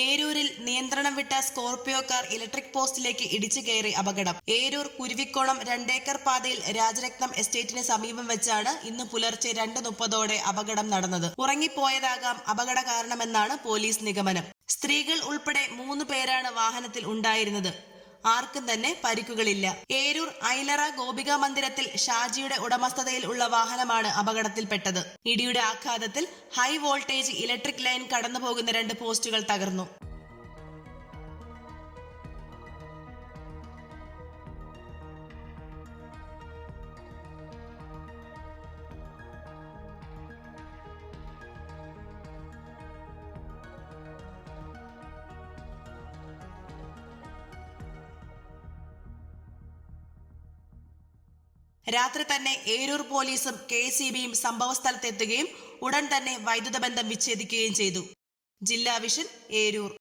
ഏരൂരിൽ നിയന്ത്രണം വിട്ട Scorpio car electric പോസ്റ്റിലേക്ക് ഇടിച്ചു കയറി അപകടം. ഏരൂർ കുരുവിക്കോണം 2 ഏക്കർ പാതയിൽ രാജരത്നം എസ്റ്റേറ്റിന് സമീപം വെച്ചാണ് ഇന്ന് പുലർച്ചെ 2:30 അപകടം നടന്നത്. ഉറങ്ങിപ്പോയതാകാം അപകട കാരണമെന്നാണ് പോലീസ് നിഗമനം. സ്ത്രീകൾ ഉൾപ്പെടെ 3 പേരാണ് വാഹനത്തിൽ ഉണ്ടായിരുന്നത്. ആർക്കും തന്നെ പരിക്കുകളില്ല. ഏരൂർ ഐലറ ഗോപിക മന്ദിരത്തിൽ ഷാജിയുടെ ഉടമസ്ഥതയിൽ ഉള്ള വാഹനമാണ് അപകടത്തിൽപ്പെട്ടത്. ഇടിയുടെ ആഘാതത്തിൽ ഹൈ വോൾട്ടേജ് ഇലക്ട്രിക് ലൈൻ കടന്നുപോകുന്ന 2 പോസ്റ്റുകൾ തകർന്നു. രാത്രി തന്നെ ഏരൂർ പോലീസും KSEBയും സംഭവസ്ഥലത്തെത്തുകയും ഉടൻ തന്നെ വൈദ്യുത ബന്ധം വിച്ഛേദിക്കുകയും ചെയ്തു. ജില്ലാ വിഷൻ, ഏരൂർ.